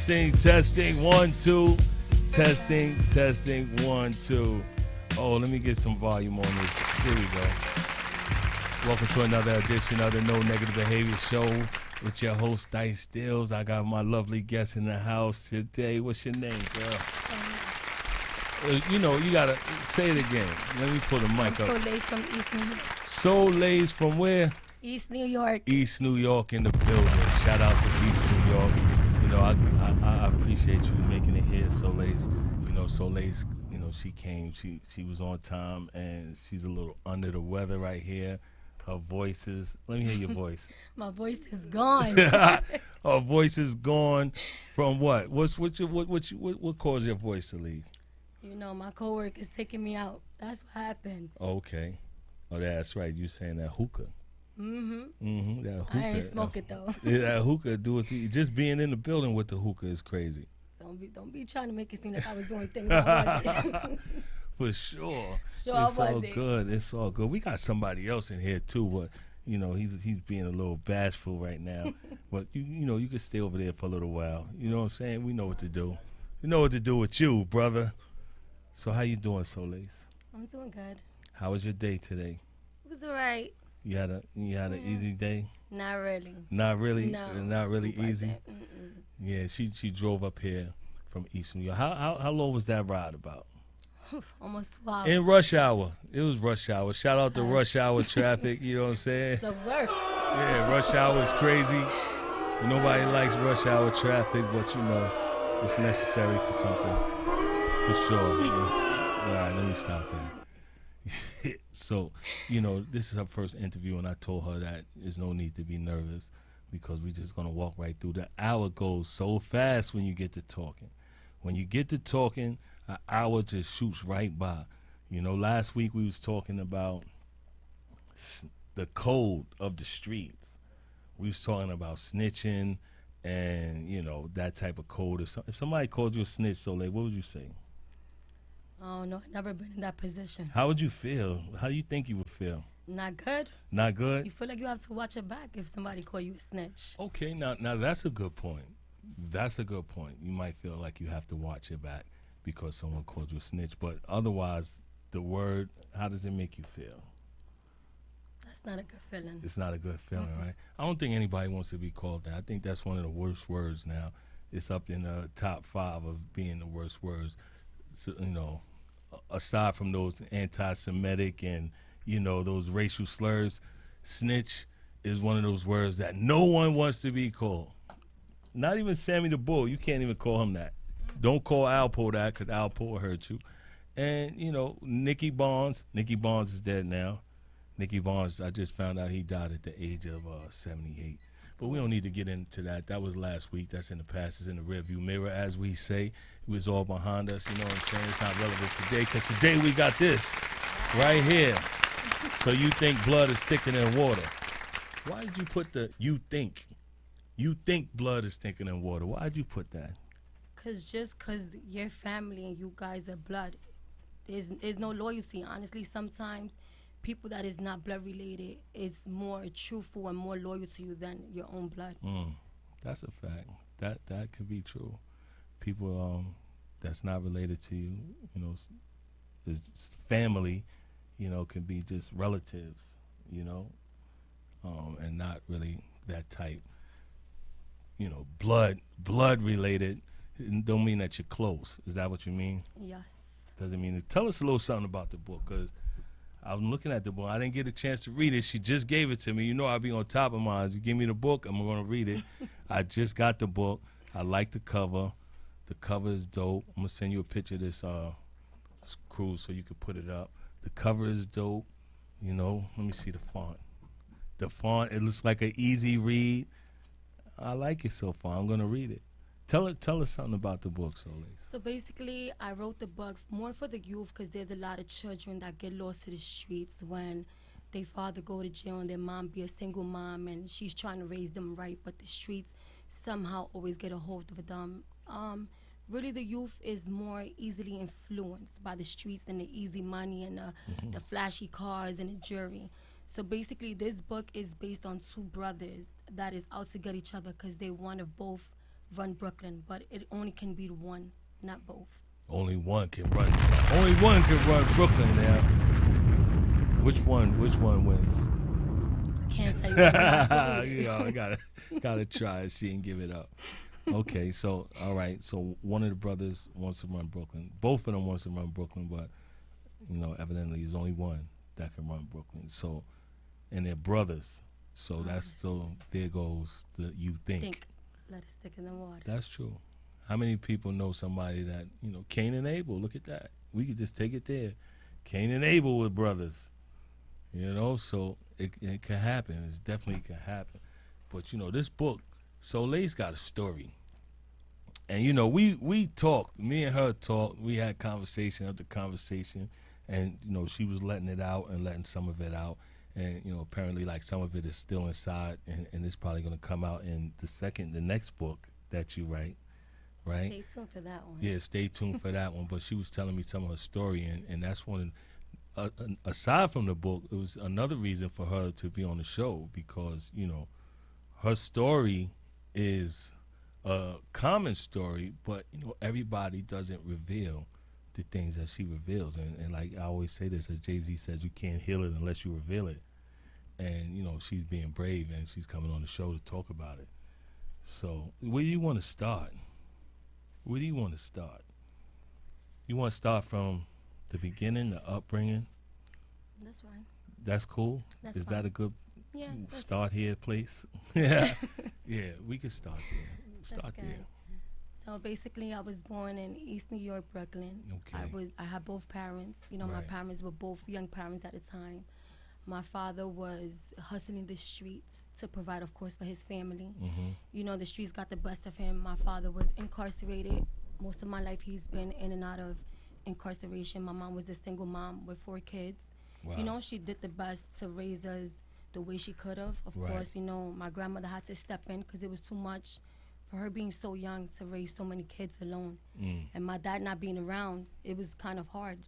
Testing, 1, 2. Testing, 1, 2. Oh, let me get some volume on this. Here we go. Welcome to another edition of the No Negative Behavior Show with your host, Dice Stills. I got my lovely guest in the house today. What's your name, girl? You know, you got to say it again. Let me pull the mic up. Soleil's from East New York. Soleil's from where? East New York. East New York in the building. Shout out to East New York. You know, I appreciate you making it here, Soleil's. You know, Soleil's, you know, she came. She was on time, and she's a little under the weather right here. Her voice is, let me hear your voice. My voice is gone. Her voice is gone from what? What caused your voice to leave? You know, my coworker's taking me out. That's what happened. Okay. Oh, that's right. You saying that hookah. Mm-hmm. That hookah. I ain't smoke it though. Yeah, that hookah do it to you. Just being in the building with the hookah is crazy. Don't be trying to make it seem like I was doing things I wasn't. For sure. Sure it's all good. It's all good. We got somebody else in here too, but you know, he's being a little bashful right now. But you know, you can stay over there for a little while. You know what I'm saying? We know what to do. We know what to do with you, brother. So how you doing, Soleil? I'm doing good. How was your day today? It was alright. You had an easy day? Not really. Not really? No. Not really easy? Mm-mm. Yeah, she drove up here from East New York. How long was that ride about? Almost 2 hours. In rush hour. It was rush hour. Shout out to rush hour traffic, you know what I'm saying? The worst. Yeah, rush hour is crazy. Nobody likes rush hour traffic, but you know, it's necessary for something. For sure. All right, let me stop that. So, you know, this is her first interview, and I told her that there's no need to be nervous because we're just going to walk right through. The hour goes so fast when you get to talking. When you get to talking, an hour just shoots right by. You know, last week we was talking about the code of the streets. We was talking about snitching and, you know, that type of code. If somebody called you a snitch, Soleil, what would you say? Oh, no, I've never been in that position. How would you feel? How do you think you would feel? Not good. Not good? You feel like you have to watch it back if somebody call you a snitch. Okay, now that's a good point. That's a good point. You might feel like you have to watch it back because someone called you a snitch. But otherwise, the word, how does it make you feel? That's not a good feeling. It's not a good feeling, right? I don't think anybody wants to be called that. I think that's one of the worst words now. It's up in the top 5 of being the worst words. So, you know, aside from those anti-Semitic and, you know, those racial slurs, snitch is one of those words that no one wants to be called. Not even Sammy the Bull. You can't even call him that. Don't call Alpo that because Alpo hurt you. And, you know, Nicky Barnes is dead now. Nicky Barnes, I just found out he died at the age of 78. But we don't need to get into that. That was last week. That's in the past. It's in the rearview mirror, as we say. It was all behind us. You know what I'm saying? It's not relevant today because today we got this right here. So you think blood is thicker than water. Why did you put the you think? You think blood is thicker than water. Why did you put that? Because you're family and you guys are blood, there's no loyalty. Honestly, sometimes people that is not blood related is more truthful and more loyal to you than your own blood. That's a fact. That could be true. People that's not related to you, you know, it's family, you know, can be just relatives, you know, and not really that type. You know, blood related. It don't mean that you're close. Is that what you mean? Yes. Doesn't mean it. Tell us a little something about the book, because I'm looking at the book. I didn't get a chance to read it. She just gave it to me. You know I'll be on top of mine. You give me the book, I'm going to read it. I just got the book. I like the cover. The cover is dope. I'm going to send you a picture of this cruise so you can put it up. The cover is dope. You know, let me see the font. The font, it looks like an easy read. I like it so far. I'm going to read it. Tell us something about the book, Soleil. So basically, I wrote the book more for the youth because there's a lot of children that get lost to the streets when their father go to jail and their mom be a single mom and she's trying to raise them right, but the streets somehow always get a hold of them. Really, the youth is more easily influenced by the streets and the easy money and the flashy cars and the jewelry. So basically, this book is based on two brothers that is out to get each other because they one of both run Brooklyn, but it only can be one, not both. Only one can run. Only one can run Brooklyn now. Which one wins? Can't tell you what I gotta try. She didn't give it up. Okay, so all right. So one of the brothers wants to run Brooklyn. Both of them wants to run Brooklyn, but evidently there's only one that can run Brooklyn. So, and they're brothers. So there goes the you think. Let it stick in the water. That's true. How many people know somebody that Cain and Abel? Look at that. We could just take it there. Cain and Abel were brothers. So it can happen. It definitely can happen. But this book, Soleil's got a story. And we talked. Me and her talked. We had conversation after conversation, and she was letting it out and letting some of it out. And apparently, like, some of it is still inside, and it's probably going to come out in the next book that you write, right? Stay tuned for that one. Yeah, stay tuned for that one. But she was telling me some of her story, and that's one. Aside from the book, it was another reason for her to be on the show, because her story is a common story, but everybody doesn't reveal the things that she reveals, and like I always say this, as Jay-Z says, you can't heal it unless you reveal it. And she's being brave, and she's coming on the show to talk about it. So where do you want to start? Where do you want to start? You want to start from the beginning, the upbringing? That's fine. That's cool. That's Is fine. that a good Yeah, start here place? Yeah. Yeah, we can start there. Start good. there. So basically, I was born in East New York, Brooklyn. Okay. I had both parents. My Right. parents were both young parents at the time. My father was hustling the streets to provide, of course, for his family. Mm-hmm. The streets got the best of him. My father was incarcerated. Most of my life, he's been in and out of incarceration. My mom was a single mom with 4 kids. Wow. She did the best to raise us the way she could have. Of Right. course, my grandmother had to step in because it was too much for her being so young to raise so many kids alone. And my dad not being around, it was kind of hard.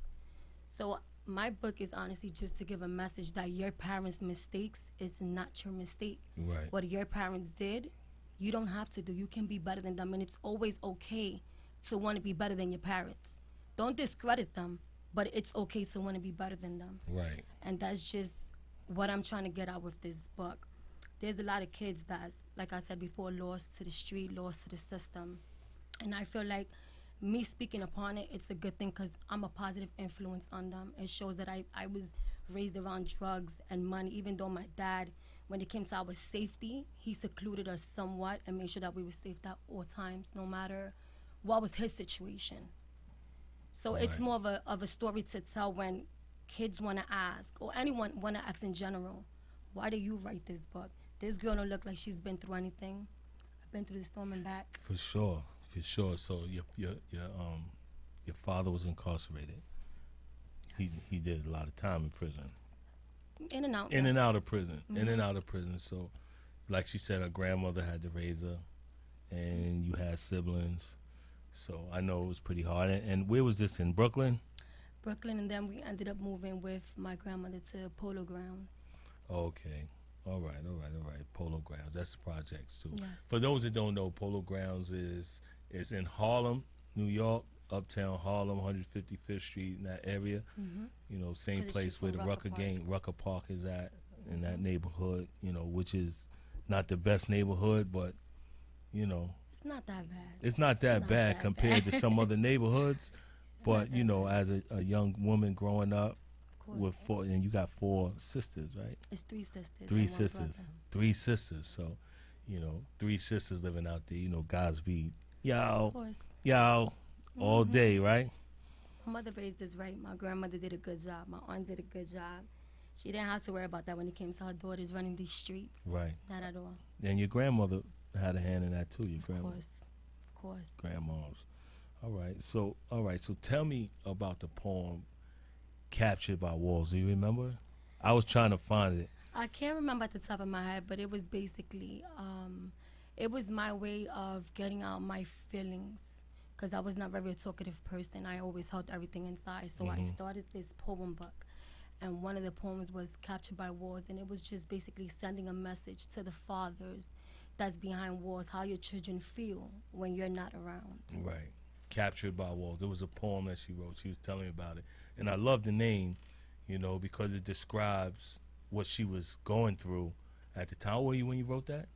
So my book is honestly just to give a message that your parents' mistakes is not your mistake. Right. What your parents did, you don't have to do. You can be better than them, and it's always okay to want to be better than your parents. Don't discredit them, but it's okay to want to be better than them. Right. And that's just what I'm trying to get out with this book. There's a lot of kids that's, like I said before, lost to the street, lost to the system. And I feel like me speaking upon it, it's a good thing because I'm a positive influence on them. It shows that I was raised around drugs and money, even though my dad, when it came to our safety, he secluded us somewhat and made sure that we were safe at all times, no matter what was his situation. So it's Right. more of a story to tell when kids want to ask, or anyone want to ask in general, why do you write this book? This girl don't look like she's been through anything. I've been through the storm and back. For sure. So your father was incarcerated. Yes. He did a lot of time in prison. In and out. In yes. and out of prison. In Mhm. and out of prison. So, like she said, her grandmother had to raise her, and you had siblings. So I know it was pretty hard. And where was this, in Brooklyn? Brooklyn, and then we ended up moving with my grandmother to Polo Grounds. Okay. All right. Polo Grounds. That's the projects too. Yes. For those that don't know, Polo Grounds is in Harlem, New York, uptown Harlem, 155th Street, in that area. Mm-hmm. Same Because place she's where from the Rucker Rucker Park is at, in that neighborhood, which is not the best neighborhood, but, It's not that bad. it's not that bad compared to some other neighborhoods. But, not that as a young woman growing up Of course. with 4, and you got 4 sisters, right? It's 3 sisters. 3 and 1 sisters. brother. 3 sisters. So, 3 sisters living out there, Godspeed. Of course. Yo, all Mhm. day, right? My mother raised us right. My grandmother did a good job. My aunt did a good job. She didn't have to worry about that when it came to her daughters running these streets. Right. Not at all. And your grandmother had a hand in that too, your Of grandma. course. Grandmas. All right. So tell me about the poem Captured by Walls. Do you remember? I was trying to find it. I can't remember at the top of my head, but it was basically, it was my way of getting out my feelings, because I was not very a talkative person. I always held everything inside. So I started this poem book, and one of the poems was Captured by Walls, and it was just basically sending a message to the fathers that's behind walls, how your children feel when you're not around. Right. Captured by Walls. There was a poem that she wrote. She was telling me about it. And I love the name, because it describes what she was going through at the time. How old were you when you wrote that?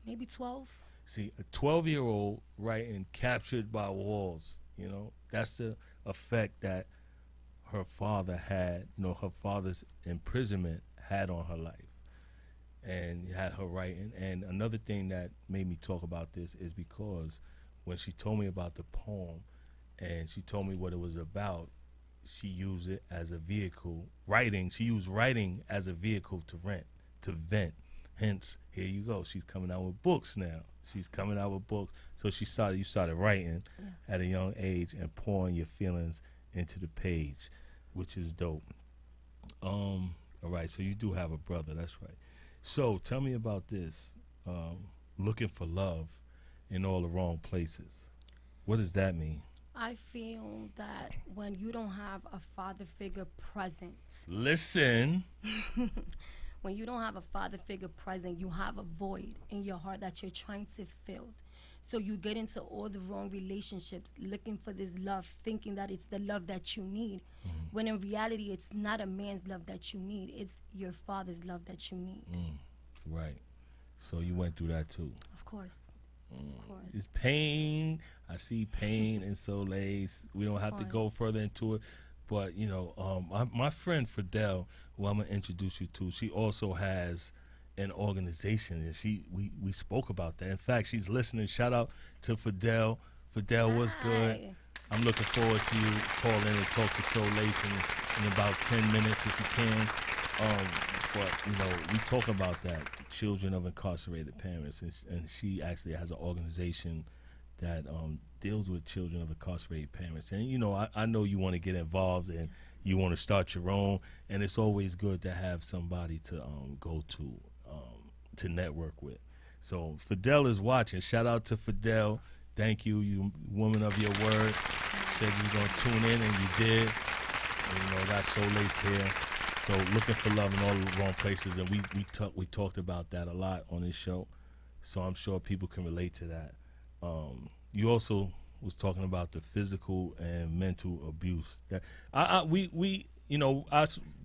Maybe 12. See, a 12-year-old writing Captured by Walls, that's the effect that her father had, her father's imprisonment had on her life. And had her writing. And another thing that made me talk about this is because when she told me about the poem and she told me what it was about, she used it as a vehicle. She used writing as a vehicle to vent. Hence, here you go. She's coming out with books now. She's coming out with books. So you started writing at a young age and pouring your feelings into the page, which is dope. All right, so you do have a brother, that's right. So tell me about this, looking for love in all the wrong places. What does that mean? I feel that when you don't have a father figure present. Listen. When you don't have a father figure present, you have a void in your heart that you're trying to fill. So you get into all the wrong relationships, looking for this love, thinking that it's the love that you need. When in reality, it's not a man's love that you need. It's your father's love that you need. Right. So you went through that too. Of course. Of course. It's pain. I see pain in Soleil's. We don't have to go further into it. But, my friend Fidel, who I'm going to introduce you to, she also has an organization. And we spoke about that. In fact, she's listening. Shout out to Fidel. Fidel, what's good? I'm looking forward to you calling and talk to Soleil in about 10 minutes if you can. But, we talk about that, children of incarcerated parents. And she actually has an organization that deals with children of incarcerated parents. And, I know you want to get involved and you want to start your own. And it's always good to have somebody to go to network with. So Fidel is watching. Shout out to Fidel. Thank you, you woman of your word. Said you were going to tune in, and you did. And, got Soleil's here. So looking for love in all the wrong places. And we talked about that a lot on this show. So I'm sure people can relate to that. You also was talking about the physical and mental abuse. That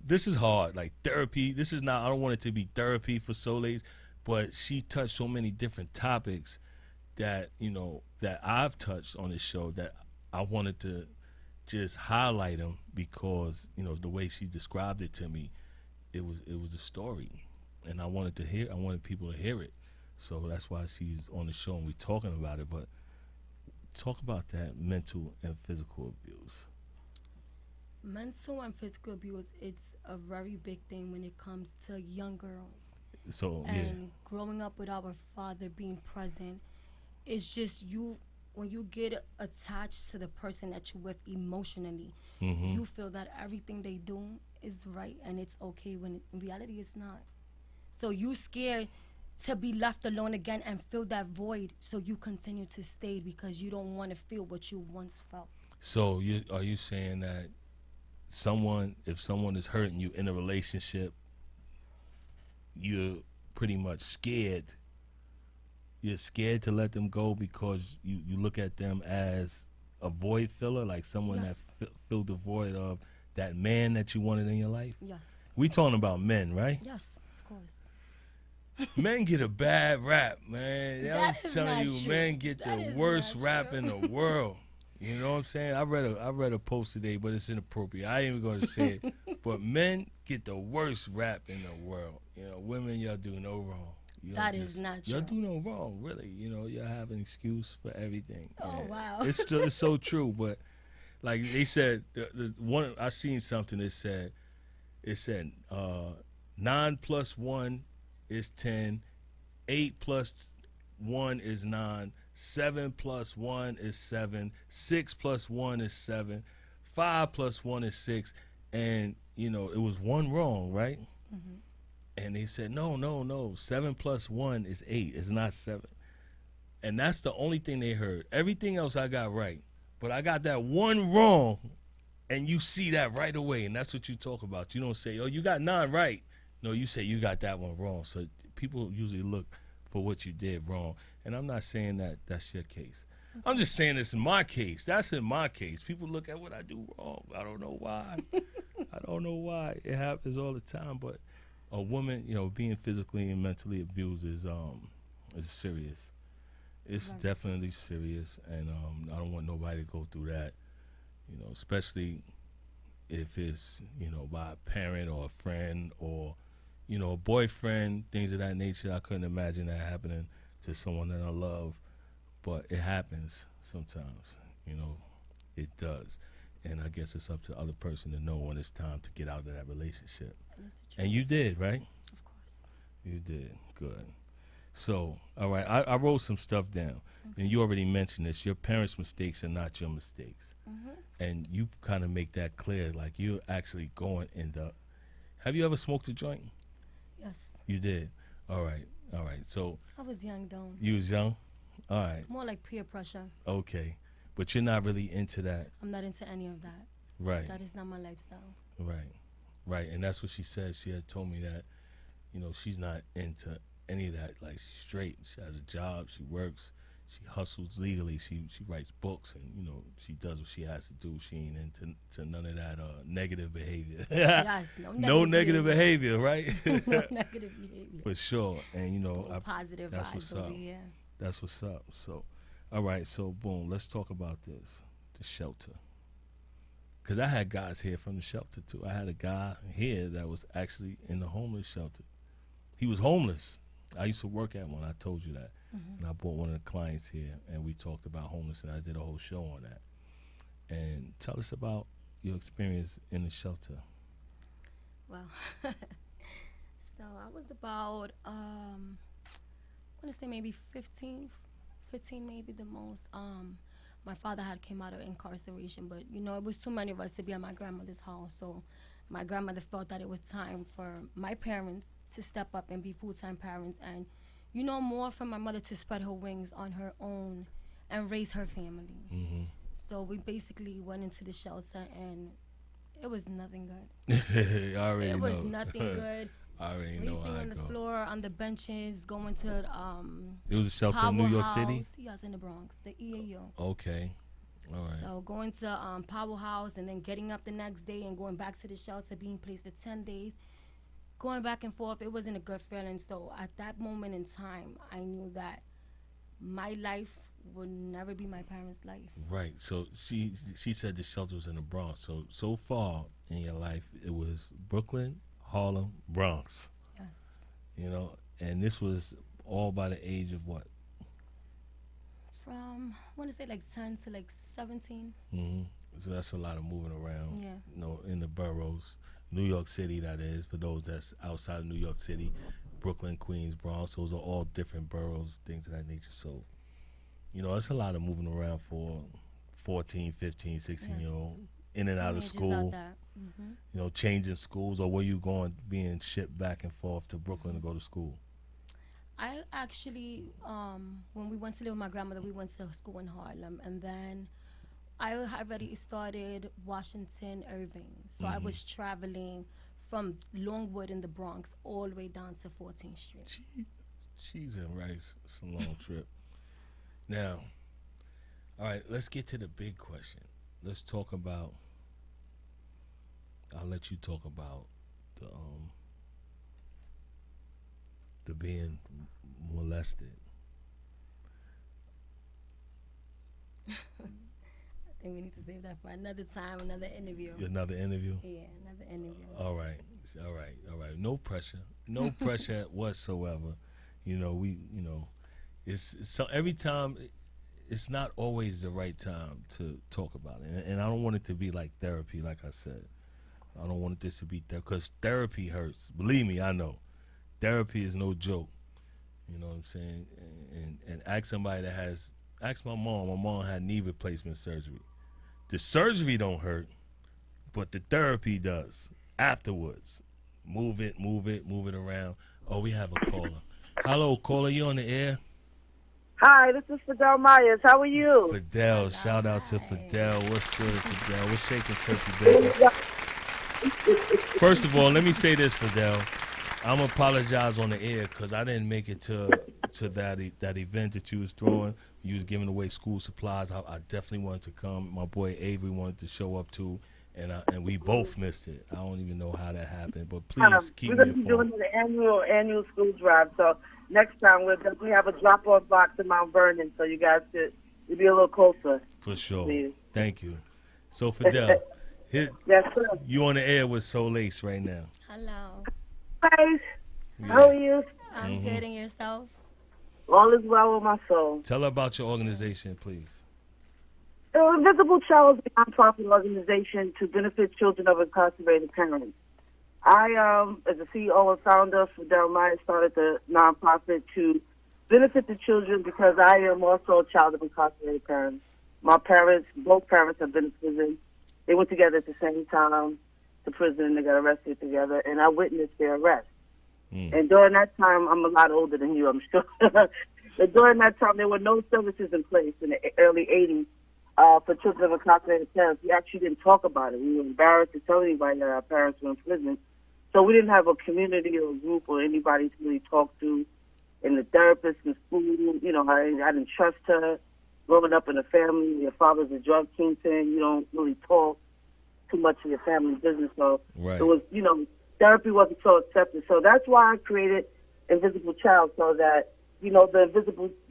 this is hard, like therapy. This is not, I don't want it to be therapy for Soleil, but she touched so many different topics that, that I've touched on this show that I wanted to just highlight them because, the way she described it to me, it was a story. And I wanted people to hear it. So that's why she's on the show and we're talking about it. But talk about that mental and physical abuse. Mental and physical abuse, it's a very big thing when it comes to young girls. So, and growing up with our father being present, it's just when you get attached to the person that you're with emotionally, you feel that everything they do is right and it's okay when in reality it's not. So you scared to be left alone again and fill that void, so you continue to stay because you don't want to feel what you once felt. So are you saying that if someone is hurting you in a relationship, you're pretty much scared? You're scared to let them go because you look at them as a void filler, like someone that filled the void of that man that you wanted in your life? Yes. We talking about men, right? Yes, of course. Men get a bad rap, man. I'm telling you, true. men get the worst rap in the world. You know what I'm saying? I read a post today, but it's inappropriate. I ain't even going to say it. But men get the worst rap in the world. Women, y'all do no wrong. That is not true. Y'all do no wrong, really. Y'all have an excuse for everything. Oh, wow. It's so true. But like they said, the one I seen something that said 9 plus 1 is 10, 8 plus 1 is 9, 7 plus 1 is 7, 6 plus 1 is 7, 5 plus 1 is 6, and it was one wrong, right? And they said no, 7 plus 1 is 8, it's not 7. And that's the only thing they heard. Everything else I got right, but I got that one wrong, and you see that right away, and that's what you talk about. You don't say, oh, you got 9 right. No, you say you got that one wrong. So people usually look for what you did wrong. And I'm not saying that that's your case. I'm just saying it's in my case. That's in my case. People look at what I do wrong. I don't know why. I don't know why. It happens all the time. But a woman, being physically and mentally abused is serious. It's definitely serious, and I don't want nobody to go through that. Especially if it's by a parent or a friend or a boyfriend, things of that nature. I couldn't imagine that happening to someone that I love. But it happens sometimes, it does. And I guess it's up to the other person to know when it's time to get out of that relationship. And you did, right? Of course. You did. Good. So, all right, I wrote some stuff down. And you already mentioned this. Your parents' mistakes are not your mistakes. And you kind of make that clear. Like, you're actually going in the... Have you ever smoked a joint? Yes. You did? All right. So... I was young, though. You was young? All right. More like peer pressure. Okay. But you're not really into that. I'm not into any of that. Right. That is not my lifestyle. Right. And that's what she said. She had told me that, she's not into any of that. Like, she's straight. She has a job. She works. She hustles legally. She writes books, and, she does what she has to do. She ain't into none of that negative behavior. Yes, no negative behavior, right? No negative behavior. For sure. And, positive that's vibes what's over up. here. That's what's up. So, all right. So, boom. Let's talk about this. The shelter. Because I had guys here from the shelter, too. I had a guy here that was actually in the homeless shelter. He was homeless. I used to work at one. I told you that. And I brought one of the clients here, and we talked about homeless, and I did a whole show on that. And tell us about your experience in the shelter. Well, so I was about... I want to say maybe 15 maybe the most. My father had came out of incarceration, but it was too many of us to be at my grandmother's house. So my grandmother felt that it was time for my parents to step up and be full-time parents, and more for my mother to spread her wings on her own and raise her family. So we basically went into the shelter, and it was nothing good. It was nothing good. I already know how Sleeping on the floor, on the benches, going to it was a shelter in New York City? Yes, in the Bronx, the EAO. Okay. All right. So going to Powerhouse and then getting up the next day and going back to the shelter, being placed for 10 days, going back and forth, it wasn't a good feeling. So at that moment in time, I knew that my life would never be my parents' life. Right. So she said the shelter was in the Bronx. So far in your life, it was Brooklyn, Harlem, Bronx. Yes. And this was all by the age of what? From, I want to say like 10 to like 17. So that's a lot of moving around. Yeah. In the boroughs. New York City, that is, for those that's outside of New York City. Brooklyn, Queens, Bronx, those are all different boroughs, things of that nature. So, it's a lot of moving around for 14, 15, 16-year-old. In and out of school. Changing schools, or were you being shipped back and forth to Brooklyn to go to school? I actually, when we went to live with my grandmother, we went to school in Harlem, and then I already started Washington, Irving. So I was traveling from Longwood in the Bronx all the way down to 14th Street. She's in Rice. It's a long trip. Now, all right, let's get to the big question. Let's talk about... I'll let you talk about the being molested. I think we need to save that for another time, another interview. Another interview? Yeah, another interview. All right. No pressure. No pressure whatsoever. It's so every time. It's not always the right time to talk about it, and I don't want it to be like therapy, like I said. I don't want this to be because therapy hurts. Believe me, I know. Therapy is no joke. You know what I'm saying? And ask somebody that has... Ask my mom. My mom had knee replacement surgery. The surgery don't hurt, but the therapy does afterwards. Move it around. Oh, we have a caller. Hello, caller. You on the air? Hi, this is Fidel Myers. How are you? Fidel. Shout out to Fidel. What's good, Fidel? We're shaking turkey, baby. First of all, let me say this, Fidel. I'm apologize on the air because I didn't make it to to that event that you was throwing. You was giving away school supplies. I definitely wanted to come. My boy Avery wanted to show up too, and we both missed it. I don't even know how that happened, but please keep We're me going to be informed. doing the annual school drive. So next time we'll definitely have a drop-off box in Mount Vernon, so you guys could be a little closer. For sure. Please. Thank you. So Fidel, Yes, sir. you on the air with Soul Ace right now. Hello. Guys, how are you? I'm good, and yourself? All is well with my soul. Tell her about your organization, please. Invisible Child is a nonprofit organization to benefit children of incarcerated parents. I, as a CEO and founder, Fidel Meyer, started the nonprofit to benefit the children because I am also a child of incarcerated parents. My parents, both parents, have been in prison. They went together at the same time to prison, and they got arrested together, and I witnessed their arrest. And during that time, I'm a lot older than you, I'm sure. But during that time, there were no services in place in the early 80s for children of incarcerated parents. We actually didn't talk about it. We were embarrassed to tell anybody that our parents were in prison. So we didn't have a community or a group or anybody to really talk to. And the therapist in school, you know, I didn't trust her. Growing up in a family, your father's a drug kingpin, you don't really talk too much of your family business. So Right. it was, you know, therapy wasn't so accepted. So that's why I created Invisible Child, so that, you know, the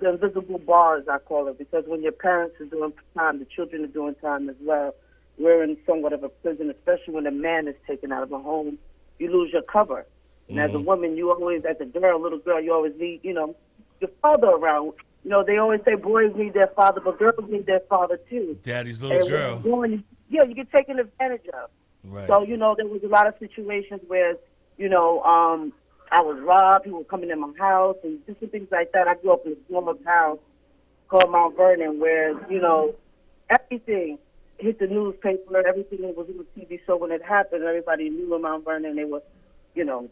invisible bars, I call it, because when your parents are doing time, the children are doing time as well. We're in somewhat of a prison, especially when a man is taken out of a home. You lose your cover. And as a woman, you always, as a girl, little girl, you always need, you know, your father around. You know, they always say boys need their father, but girls need their father too. Daddy's little girl. Yeah, you get taken advantage of. Right. So, you know, there was a lot of situations where, you know, I was robbed, people were coming in my house, and different things like that. I grew up in a small town called Mount Vernon where, you know, everything hit the newspaper, everything that was in the TV show. When it happened, everybody knew in Mount Vernon. They were, you know,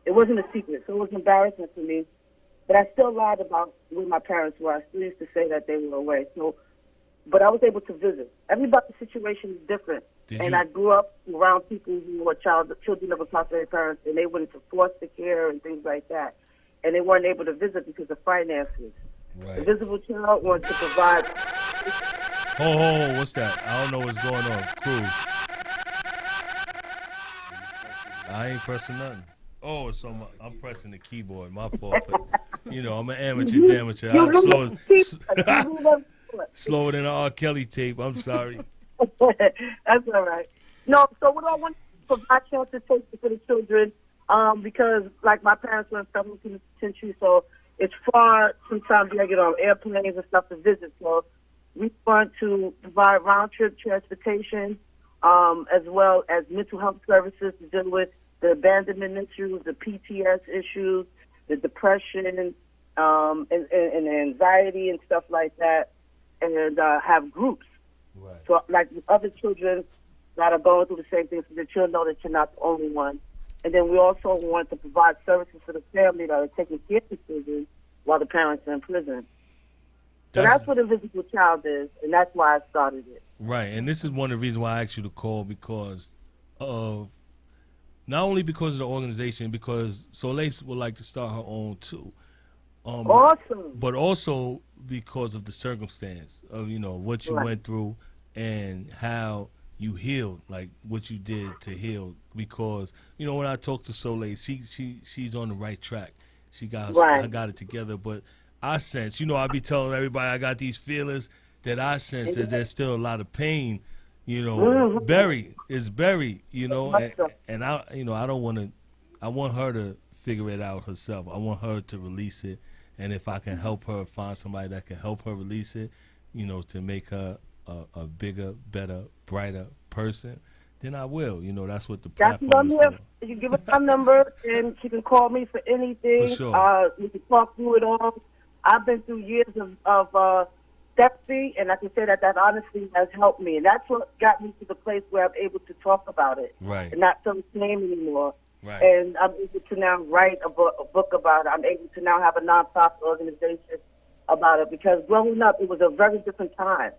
it wasn't a secret, so it was embarrassing for me. But I still lied about where my parents were. I still used to say that they were away. So, but I was able to visit. Everybody's situation is different. I grew up around people who were children of incarcerated parents, and they went into foster care and things like that. And they weren't able to visit because of finances. Right. Invisible Child wants to provide. Ho, what's that? I don't know what's going on. Cruz. I ain't pressing nothing. Oh, it's on I'm pressing the keyboard. My fault. You know, I'm an amateur. I'm slower than an R. Kelly tape. I'm sorry. That's all right. No, so what I want to provide shelter safety for the children, because like my parents were in federal penitentiary, so it's far. Sometimes you gotta get on airplanes and stuff to visit. So we want to provide round trip transportation, as well as mental health services to deal with the abandonment issues, the PTS issues, the depression, and the anxiety and stuff like that, and have groups. Right. So, like other children that are going through the same things, so that you'll know that you're not the only one. And then we also want to provide services for the family that are taking care of the children while the parents are in prison. So that's what Invisible Child is, and that's why I started it. Right, and this is one of the reasons why I asked you to call, because of not only because of the organization, because Soleil would like to start her own too. Awesome. But also because of the circumstance of, you know, what you went through and how you healed, like what you did to heal. Because, you know, when I talk to Soleil, she's on the right track. She got I got it together. But I sense, you know, I be telling everybody I got these feelings that I sense that there's still a lot of pain, you know, buried, you know, and I, you know, I want her to figure it out herself. I want her to release it. And if I can help her find somebody that can help her release it, you know, to make her a bigger, better, brighter person, then I will. You know, that's what the platform is for. You give her my number, and she can call me for anything. For sure. We can talk through it all. I've been through years of therapy, and I can say that honestly has helped me. And that's what got me to the place where I'm able to talk about it. Right. And not feel shame anymore. Right. And I'm able to now write a book about it. I'm able to now have a nonprofit organization about it, because growing up, it was a very different time.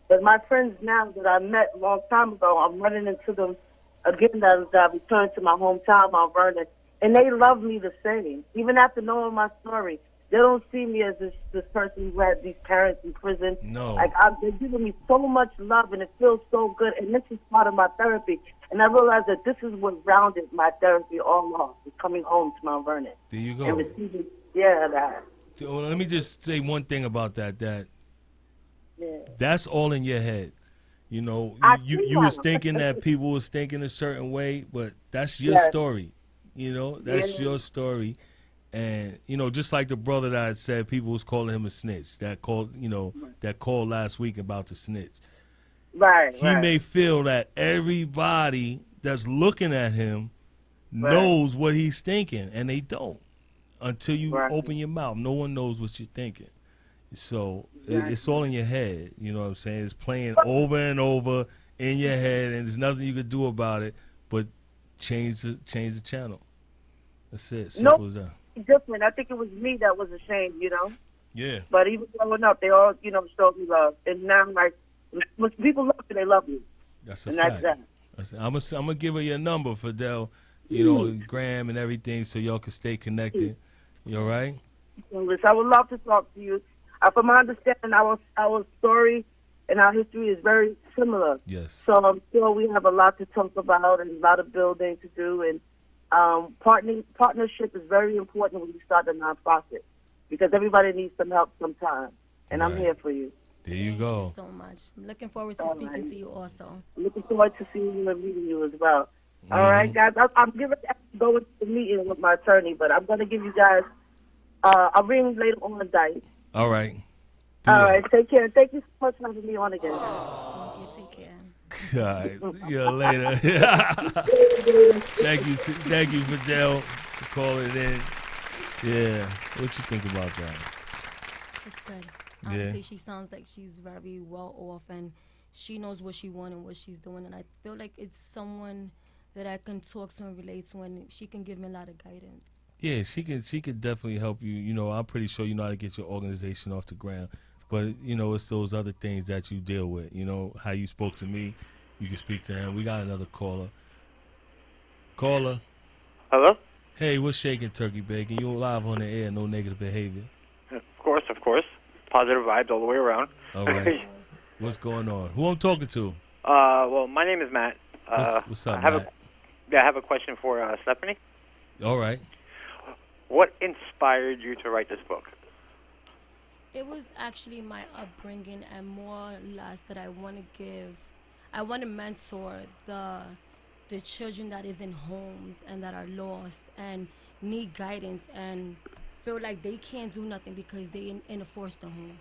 But my friends now that I met a long time ago, I'm running into them again as I return to my hometown, Mount Vernon, and they love me the same. Even after knowing my story, They don't see me as this person who had these parents in prison. No. Like, they're giving me so much love, and it feels so good. And this is part of my therapy. And I realized that this is what rounded my therapy all off, is coming home to Mount Vernon. There you go. And receiving, that. So, let me just say one thing about that. Yeah. That's all in your head. You know, I you was thinking that people was thinking a certain way, but that's your story. You know, that's your story. And, you know, just like the brother that I said, people was calling him a snitch. That called last week about the snitch. Right. He may feel that everybody that's looking at him knows what he's thinking, and they don't until you open your mouth. No one knows what you're thinking. So it's all in your head. You know what I'm saying? It's playing over and over in your head, and there's nothing you can do about it but change the channel. That's it. Simple as that. Different. I think it was me that was ashamed, you know? Yeah. But even growing up, they all, showed me love. And now, like, when people love you, they love you. That's a fact. That's that. I'm gonna give her your number, Fidel, Graham and everything, so y'all can stay connected. You all right? I would love to talk to you. From my understanding, our story and our history is very similar. Yes. So I'm sure we have a lot to talk about and a lot of building to do. And partnership is very important when you start a nonprofit, because everybody needs some help sometime. And I'm here for you. There you go. Thank you so much. I'm looking forward to speaking to you also. I'm looking forward to seeing you and meeting you as well. All right, guys. I'm getting ready to go into the meeting with my attorney, but I'm going to give you guys a ring later on the day. All right. All right. Take care. Thank you so much for having me on again. Thank you. Take care. All right. Yeah, later. Thank you, Fidel, for calling in. Yeah. What you think about that? It's good. Honestly, she sounds like she's very well off, and she knows what she wants and what she's doing. And I feel like it's someone that I can talk to and relate to, and she can give me a lot of guidance. Yeah, she could definitely help you. You know, I'm pretty sure you know how to get your organization off the ground. But, it's those other things that you deal with. You know, how you spoke to me, you can speak to him. We got another caller. Caller. Hello? Hey, what's shaking, Turkey Bacon? You live on the air, No Negative Behavior. Of course. Positive vibes all the way around. All right. What's going on? Who I'm talking to? Well, my name is Matt. What's up, Matt? I have a question for Stephanie. All right. What inspired you to write this book? It was actually my upbringing, and more or less that I want to mentor the children that is in homes and that are lost and need guidance and feel like they can't do nothing because they in a foster home.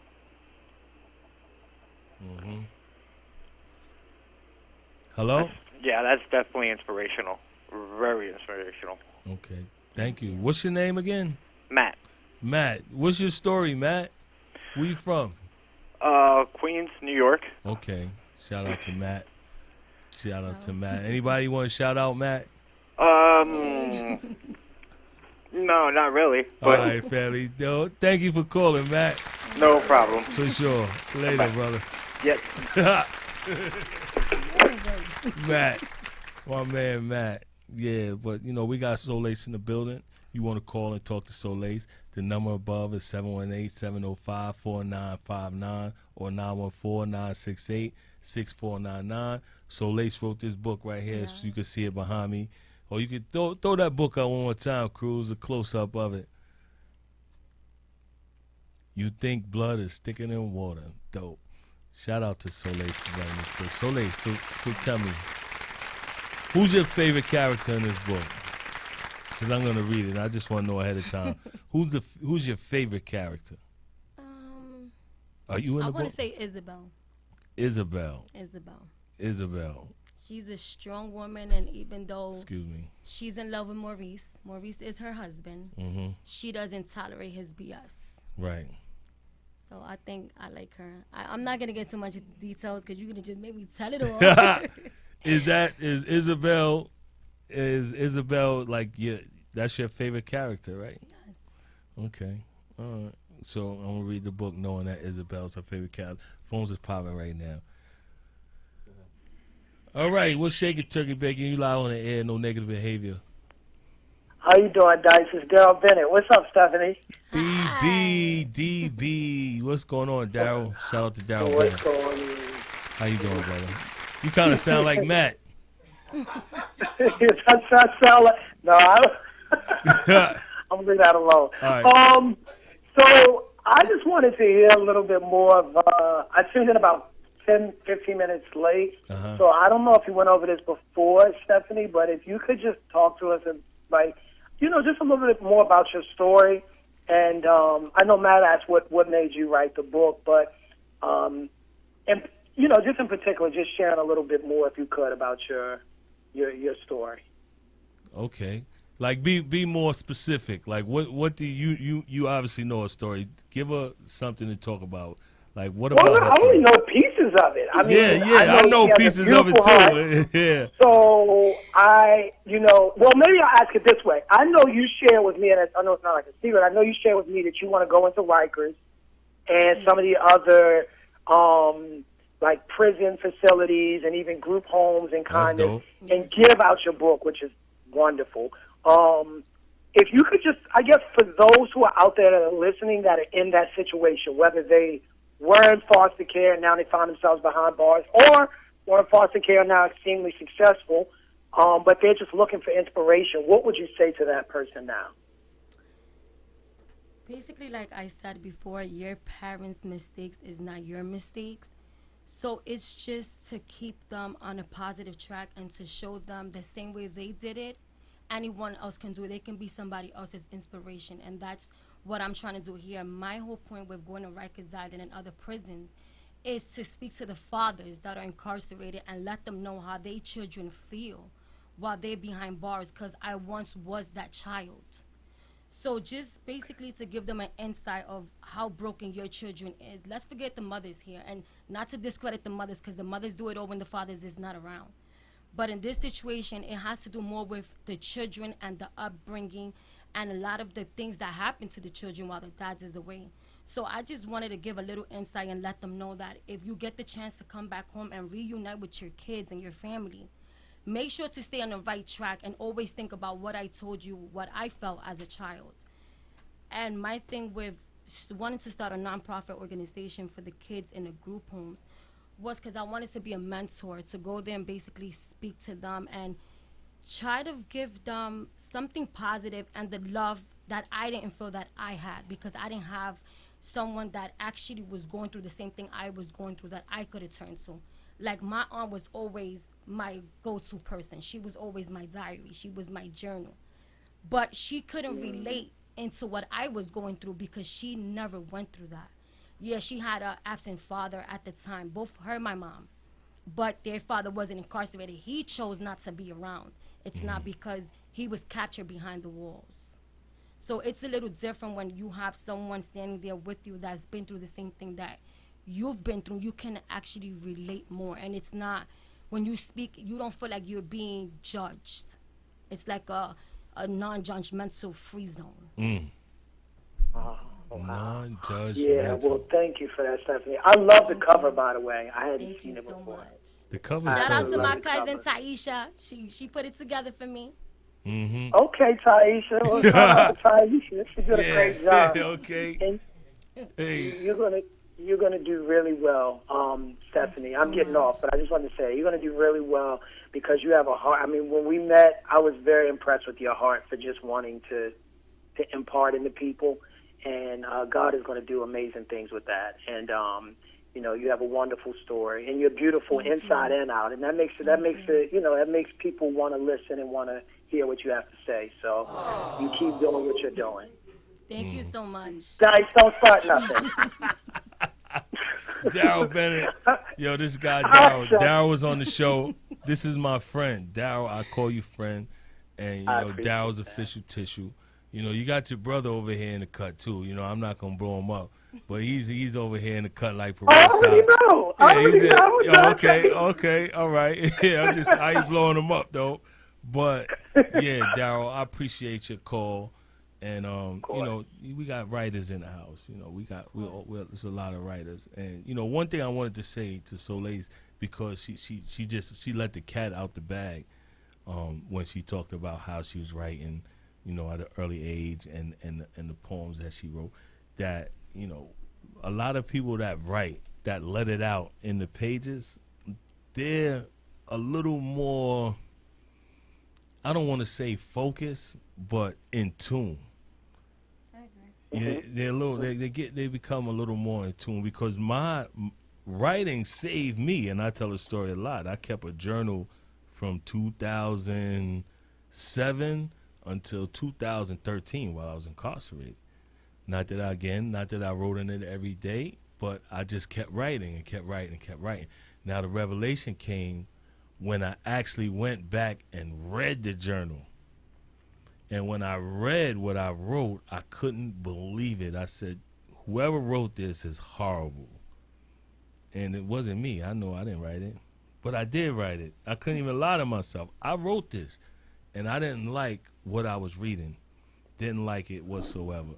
Mm-hmm. Hello? Yeah, that's definitely inspirational. Very inspirational. Okay. Thank you. What's your name again? Matt. Matt. What's your story, Matt? Where you from? Queens, New York. Okay. Shout out to Matt. Anybody want to shout out Matt? No, not really. All But right, family. No, thank you for calling, Matt. no problem. For sure. Later, brother. Yes. Matt. My man, Matt. Yeah, but, we got Solace in the building. You want to call and talk to Solace. The number above is 718-705-4959 or 914-968-6499. Solace wrote this book right here, so you can see it behind me. Or you could throw that book out one more time, Cruz, a close-up of it. You think blood is thicker than water. Dope. Shout out to Solace for writing this book. Solace, so tell me, who's your favorite character in this book? Because I'm going to read it, and I just want to know ahead of time. Who's your favorite character? Are you in the book? I want to say Isabel. Isabel. She's a strong woman, and even though she's in love with Maurice is her husband, she doesn't tolerate his BS. Right. So I think I like her. I'm not going to get too much into details because you're going to just make me tell it all. Is Isabel like that's your favorite character, right? Yes. Okay. All right. So I'm going to read the book knowing that Isabel's her favorite character. Phones is popping right now. All right, what's shaking, Turkey Bacon? You live on the air, No Negative Behavior. How you doing, Dice? It's Daryl Bennett. What's up, Stephanie? DB. What's going on, Daryl? Shout out to Daryl What's Bennett. going on? How you doing, brother? You kind of sound like Matt. I sound like, no, I don't. I'm gonna leave that alone. All right. So I just wanted to hear a little bit more of. I tuned in about 10, 15 minutes late, so I don't know if you went over this before, Stephanie. But if you could just talk to us, and like, just a little bit more about your story. And I know Matt asked what made you write the book, but and just in particular, just sharing a little bit more, if you could, about your story. Okay. Like, be more specific. Like, what do you obviously know a story. Give her something to talk about. Like, what about her I only story? know pieces of it. I mean, I know pieces of it too. Yeah. So well, maybe I'll ask it this way. I know you share with me, and I know it's not like a secret. I know you share with me that you want to go into Rikers and some of the other like prison facilities and even group homes and kind of and give out your book, which is wonderful. If you could just, I guess, for those who are out there that are listening that are in that situation, whether they were in foster care and now they find themselves behind bars, or were in foster care and now extremely successful, but they're just looking for inspiration, what would you say to that person now? Basically, like I said before, your parents' mistakes is not your mistakes. So it's just to keep them on a positive track and to show them the same way they did it, anyone else can do it. They can be somebody else's inspiration. And that's what I'm trying to do here. My whole point with going to Rikers Island and other prisons is to speak to the fathers that are incarcerated and let them know how their children feel while they're behind bars, because I once was that child. So just basically to give them an insight of how broken your children is. Let's forget the mothers here, and not to discredit the mothers, because the mothers do it all when the fathers is not around. But in this situation, it has to do more with the children and the upbringing and a lot of the things that happen to the children while the dads is away. So I just wanted to give a little insight and let them know that if you get the chance to come back home and reunite with your kids and your family, make sure to stay on the right track and always think about what I told you, what I felt as a child. And my thing with wanting to start a nonprofit organization for the kids in the group homes was because I wanted to be a mentor, to go there and basically speak to them and try to give them something positive and the love that I didn't feel that I had, because I didn't have someone that actually was going through the same thing I was going through that I could have turned to. Like, my aunt was always my go-to person. She was always my diary. She was my journal. But she couldn't relate into what I was going through because she never went through that. Yeah, she had an absent father at the time, both her and my mom. But their father wasn't incarcerated. He chose not to be around. It's not because he was captured behind the walls. So it's a little different when you have someone standing there with you that's been through the same thing that you've been through. You can actually relate more. And it's not, when you speak, you don't feel like you're being judged. It's like a non-judgmental free zone. Non-judgmental. Yeah, well, thank you for that, Stephanie. I love the cover, by the way. I hadn't seen it before. Thank you so much. The cover. Shout out to my cousin Taisha. She put it together for me. Okay, Taisha. Well, Taisha, she did a great job. Okay. And hey, you're gonna do really well, Stephanie. I'm getting off, but I just wanted to say you're gonna do really well because you have a heart. I mean, when we met, I was very impressed with your heart for just wanting to impart into people, and God is going to do amazing things with that. And you have a wonderful story, and you're beautiful inside and out, and that makes people want to listen and want to hear what you have to say. So you keep doing what you're doing. Thank you so much. Guys, don't start nothing. Daryl Bennett. Yo, this guy Daryl. Daryl was on the show. This is my friend. Daryl, I call you friend. And, Daryl's official tissue. You got your brother over here in the cut, too. I'm not going to blow him up. But he's over here in the cut like Perez. I already know. Okay, all right. Yeah, I ain't blowing him up, though. But, yeah, Daryl, I appreciate your call. And, we got writers in the house. There's a lot of writers. And, one thing I wanted to say to Soleil, because she let the cat out the bag when she talked about how she was writing you know, at an early age, and the poems that she wrote, that, you know, a lot of people that write, that let it out in the pages, they're a little more, I don't want to say focused, but in tune. Yeah, they're a little. They become a little more in tune, because my writing saved me, and I tell the story a lot. I kept a journal from 2007 until 2013 while I was incarcerated. Not that I wrote in it every day, but I just kept writing and kept writing and kept writing. Now the revelation came when I actually went back and read the journal. And when I read what I wrote, I couldn't believe it. I said, whoever wrote this is horrible. And it wasn't me. I know I didn't write it. But I did write it. I couldn't even lie to myself. I wrote this. And I didn't like what I was reading. Didn't like it whatsoever.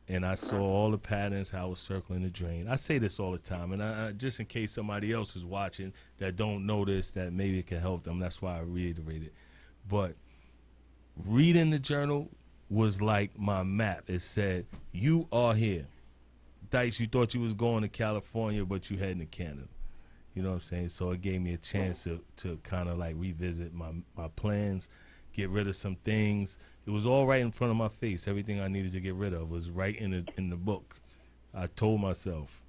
And I saw all the patterns, how it was circling the drain. I say this all the time. And I just in case somebody else is watching that don't know this, that maybe it can help them. That's why I reiterate it. But reading the journal was like my map. It said, you are here. Dice, you thought you was going to California, but you heading to Canada. You know what I'm saying? So it gave me a chance to kind of like revisit my plans, get rid of some things. It was all right in front of my face. Everything I needed to get rid of was right in the book. I told myself.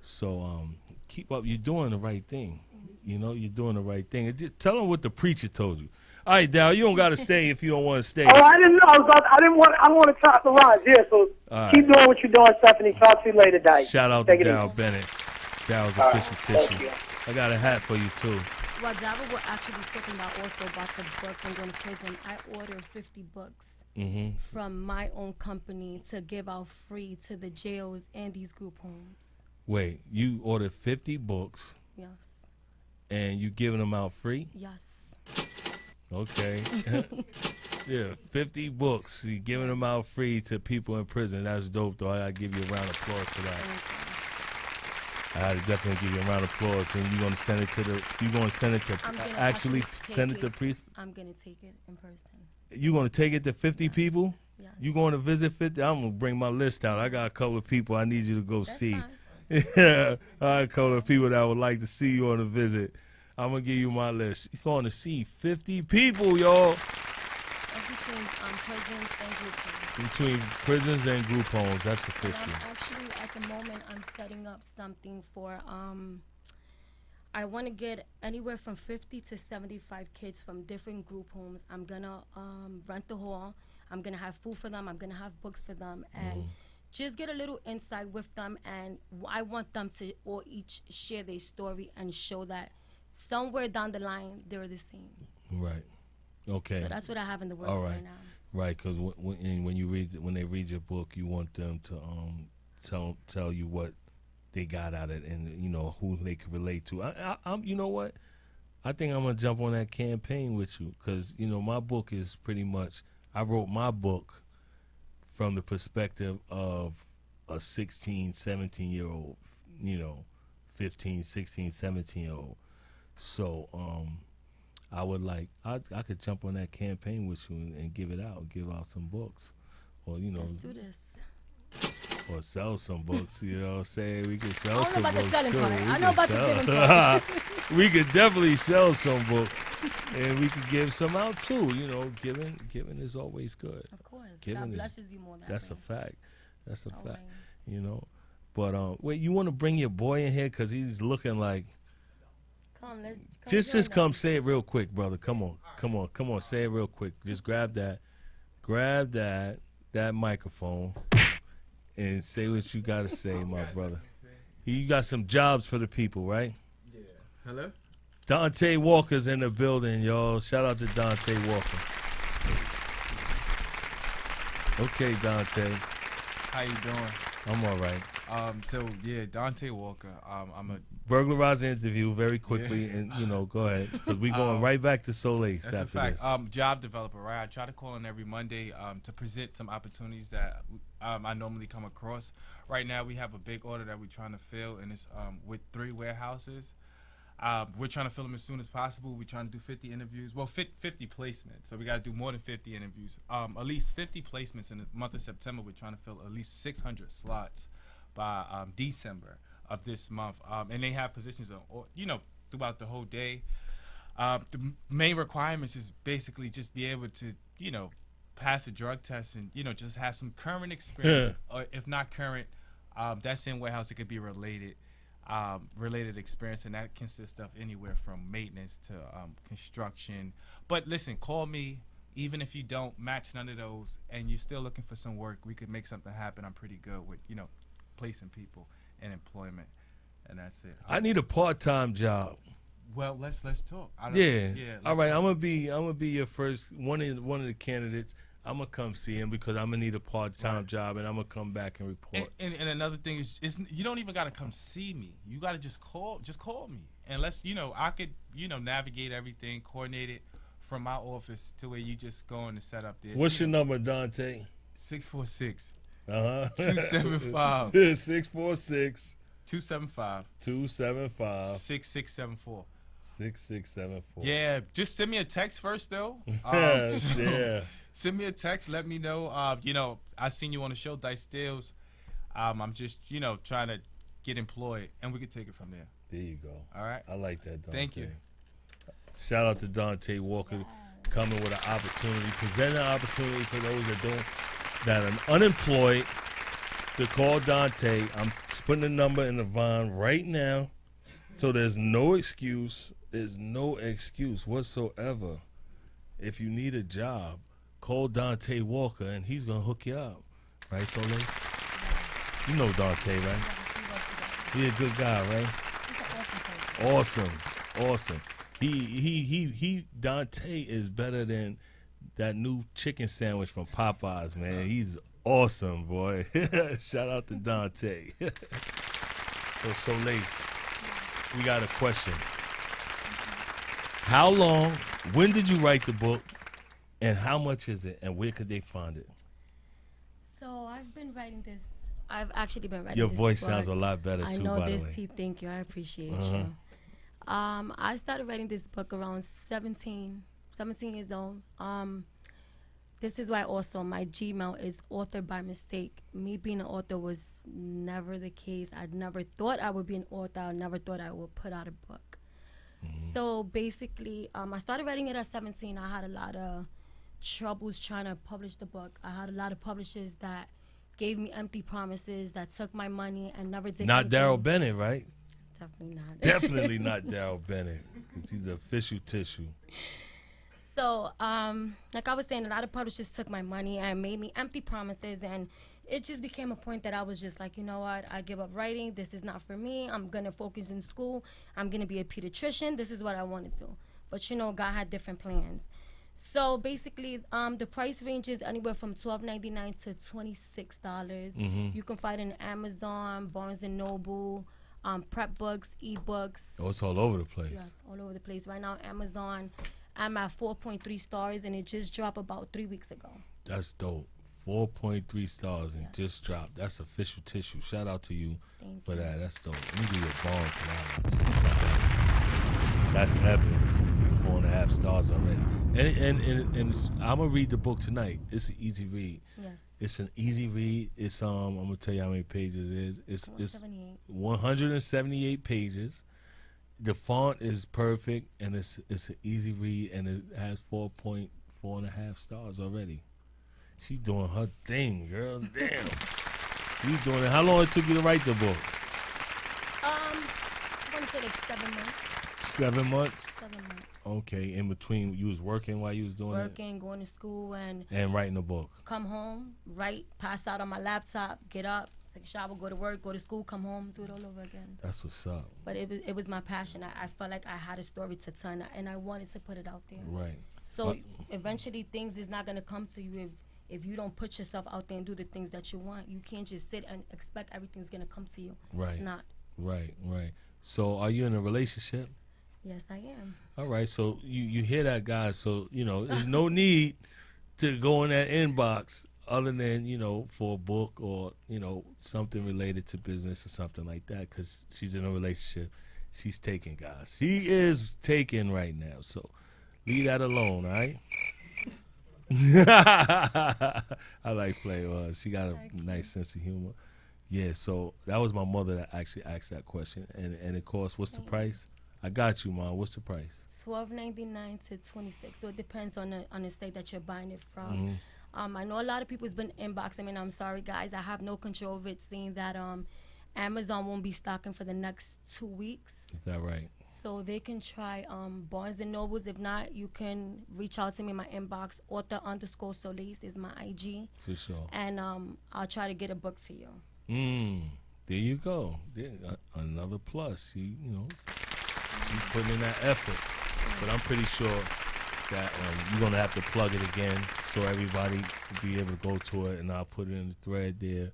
So keep up. You're doing the right thing. You know, you're doing the right thing. And just tell them what the preacher told you. All right, Dal, you don't got to stay if you don't want to stay. Oh, I didn't know. I want to talk to Ron. Yeah, so keep doing what you're doing, Stephanie. Talk to you later, Dice. Shout out to Dal Bennett. Dal's official tissue. I got a hat for you, too. Well, Dava were actually talking about also about the books and going to prison. I ordered 50 books from my own company to give out free to the jails and these group homes. Wait, you ordered 50 books? Yes. And you giving them out free? Yes. Okay. Yeah, 50 books. You giving them out free to people in prison. That's dope, though. I gotta give you a round of applause for that. I gotta definitely give you a round of applause. And you're gonna send it to send it to priest. I'm gonna take it in person. You gonna take it to 50 people? Yes. You going to visit 50? I'm gonna bring my list out. I got a couple of people I need you to go That's see. fine. Yeah, I got a couple of people that would like to see you on a visit. I'm gonna give you my list. You're going to see 50 people, y'all. Between prisons and group homes. Between prisons and group homes. That's And official. I'm actually, at the moment, I'm setting up something for, I want to get anywhere from 50 to 75 kids from different group homes. I'm going to rent the hall. I'm going to have food for them. I'm going to have books for them. And just get a little insight with them. And I want them to all each share their story and show that somewhere down the line, they're the same. Right. Okay. So that's what I have in the works All right. right now. Right, because when they read your book, you want them to tell you what they got out of it, and you know who they could relate to. I'm you know what? I think I'm gonna jump on that campaign with you, because you know my book is pretty much. I wrote my book from the perspective of a 16, 17-year-old, you know, 15, 16, 17-year-old. So I would I could jump on that campaign with you and give out some books, or you know, Let's do this. or sell some books. You know what I'm saying? We could sell some books too. I know about the selling part. We could definitely sell some books, and we could give some out too. You know, giving is always good. Of course, Giving God blesses you more. That's a fact. That's a Always. fact. You know, but wait, you want to bring your boy in here because he's looking like. Just come say it real quick, brother. Come on, say it real quick. Just grab that microphone, and say what you gotta say, my brother. You got some jobs for the people, right? Yeah. Hello? Dante Walker's in the building, y'all. Shout out to Dante Walker. Okay, Dante. How you doing? I'm all right. Dante Walker. I'm a Burglarizing interview very quickly, and you know, go ahead, because we going right back to Soleil that's after a fact. this. Job developer, right? I try to call in every Monday to present some opportunities that I normally come across. Right now, we have a big order that we're trying to fill, and it's with 3 warehouses. We're trying to fill them as soon as possible. We're trying to do 50 interviews. Well, 50 placements. So we got to do more than 50 interviews. At least 50 placements in the month of September. We're trying to fill at least 600 slots by December of this month. And they have positions, throughout the whole day. The main requirements is basically just be able to, pass a drug test and, just have some current experience. Or if not current, that's in warehouse. It could be related experience, and that consists of anywhere from maintenance to construction. But listen, call me. Even if you don't match none of those and you're still looking for some work, we could make something happen. I'm pretty good with, placing people in employment, and that's it. I need a part-time job. Well, let's talk. Yeah. All right. I'm gonna be your first one of the candidates. I'm gonna come see him because I'm gonna need a part-time job, and I'm gonna come back and report. And another thing is you don't even gotta come see me. You gotta just call me, and I could navigate everything, coordinate it from my office to where you just go in and set up there. What's your number, Dante? 646. 275. 646. 275. 6674. 6674. Yeah, just send me a text first though. Yeah. Send me a text. Let me know. I seen you on the show, Dice Deals. I'm just, trying to get employed, and we can take it from there. There you go. All right. I like that, Dante. Thank you. Shout out to Dante Walker coming with an opportunity, presenting an opportunity for those that are unemployed to call Dante. I'm putting the number in the Vine right now, so there's no excuse. There's no excuse whatsoever. If you need a job, call Dante Walker, and he's going to hook you up. Right, Soleil? You know Dante, right? He's a good guy, right? Awesome. He Dante is better than that new chicken sandwich from Popeyes, man. He's awesome, boy. Shout out to Dante. So Soleil, we got a question. How long, when did you write the book, and how much is it, and where could they find it? So I've been writing this. I've actually been writing Your this voice book. sounds a lot better, I too, know by this, the way. T. Thank you. I appreciate you. I started writing this book around 17 years old. This is why also my Gmail is author by mistake. Me being an author was never the case. I never thought I would be an author. I never thought I would put out a book. So basically, I started writing it at 17. I had a lot of troubles trying to publish the book. I had a lot of publishers that gave me empty promises, that took my money and never did Not anything. Daryl Bennett, right? Definitely not. Definitely not Daryl Bennett. 'Cause he's the official tissue. So, like I was saying, a lot of publishers took my money and made me empty promises, and it just became a point that I was just like, you know what, I give up writing. This is not for me. I'm going to focus in school. I'm going to be a pediatrician. This is what I wanted to. But, God had different plans. So, basically, the price ranges anywhere from $12.99 to $26. You can find it on Amazon, Barnes & Noble, Prep Books, eBooks. Oh, it's all over the place. Yes, all over the place. Right now, Amazon, I'm at 4.3 stars, and it just dropped about 3 weeks ago. That's dope. 4.3 stars and just dropped. That's official tissue. Shout out to you for that. That's dope. Let me do your bond for that one. That's epic. 4.5 stars already. And I'm gonna read the book tonight. It's an easy read. Yes. It's an easy read. It's I'm gonna tell you how many pages it is. It's 178 pages. The font is perfect, and it's an easy read, and it has 4.5 stars already. She's doing her thing, girl. Damn. You doing it. How long it took you to write the book? I want to say like 7 months. 7 months? 7 months. Okay. In between, you was working while you was doing it? Working, going to school, and writing the book. come home, write, pass out on my laptop, get up, take a shower, go to work, go to school, come home, do it all over again. That's what's up. But it was my passion. I felt like I had a story to tell, and I wanted to put it out there. Right. So eventually things is not going to come to you if you don't put yourself out there and do the things that you want. You can't just sit and expect everything's going to come to you. Right. It's not. Right. So are you in a relationship? Yes, I am. All right. So you hear that, guys. So, there's no need to go in that inbox other than, for a book or, something related to business or something like that, because she's in a relationship She's taken, guys. She is taken right now. So leave that alone, all right? I like playing with her. She got a nice sense of humor. Yeah, so that was my mother that actually asked that question. And of course, what's the price? I got you, Mom. What's the price? $12.99 to $26. So it depends on the state that you're buying it from. I know a lot of people's been inboxing me, and I'm sorry, guys. I have no control of it, seeing that Amazon won't be stocking for the next 2 weeks. Is that right? So they can try Barnes & Nobles. If not, you can reach out to me in my inbox. Author_Solis is my IG. For sure. And I'll try to get a book for you. There you go. There, another plus. You know, she's putting in that effort. But I'm pretty sure that you're going to have to plug it again so everybody will be able to go to it. And I'll put it in the thread there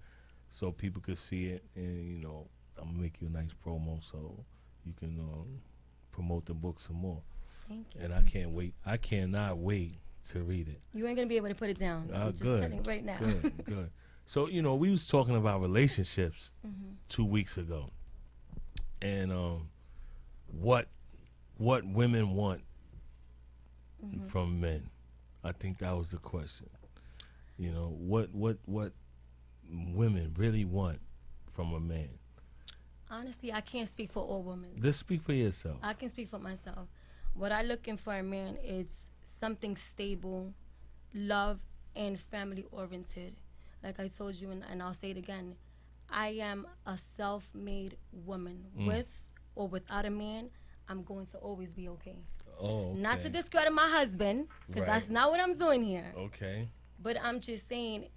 so people can see it. And, you know, I'm going to make you a nice promo so you can promote the book some more. Thank you. And I can't wait. I cannot wait to read it. You ain't going to be able to put it down. I'm just good. telling you right now. Good, good. So, you know, we was talking about relationships 2 weeks ago. And what women want from men. I think that was the question. You know, what women really want from a man. Honestly, I can't speak for all women. Just speak for yourself. I can speak for myself. What I looking for a man is something stable, love, and family oriented. Like I told you, and I'll say it again, I am a self-made woman. With or without a man, I'm going to always be okay. Oh, okay. Not to discredit my husband, because that's not what I'm doing here. Okay. But I'm just saying,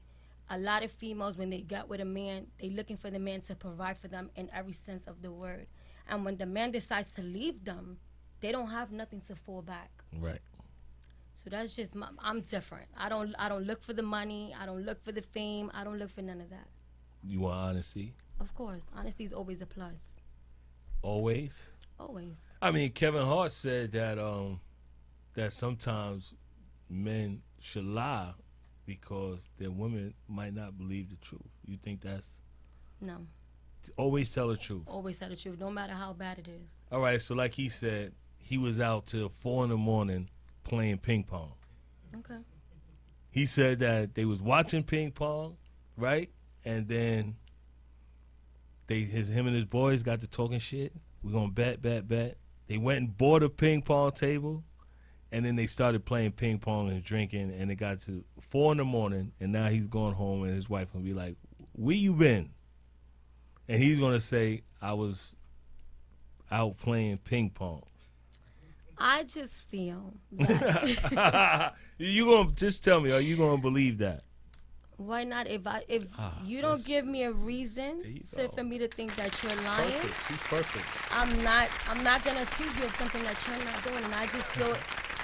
a lot of females, when they get with a man, they looking for the man to provide for them in every sense of the word. And when the man decides to leave them, they don't have nothing to fall back. Right. So that's just I'm different. I don't look for the money. I don't look for the fame. I don't look for none of that. You want honesty? Of course, honesty is always a plus. Always. Always. I mean, Kevin Hart said that that sometimes men should lie because their women might not believe the truth. You think that's No. Always tell the truth. Always tell the truth, no matter how bad it is. All right, so like he said, he was out till 4 in.the.morning playing ping pong. Okay. He said that they was watching ping pong, right? And then him and his boys got to talking shit. We're gonna bet. They went and bought a ping pong table, and then they started playing ping pong and drinking, and it got to 4 in.the.morning, and now he's going home, and his wife gonna be like, "Where you been?" And he's gonna say, "I was out playing ping pong." I just feel that You gonna just tell me? Are you gonna believe that? why not? If you don't give me a reason for me to think that you're lying, Perfect. She's perfect. I'm not gonna accuse you of something that you're not doing. And I just feel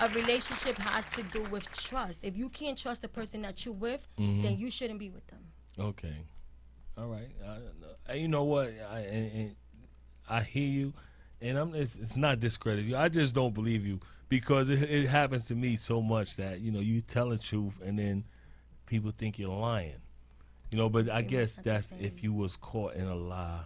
a relationship has to do with trust. If you can't trust the person that you're with, then you shouldn't be with them. Okay. All right. You know what? I hear you, and it's not discredit you. I just don't believe you because it happens to me so much that you tell the truth and then people think you're lying. But I guess that's if you was caught in a lie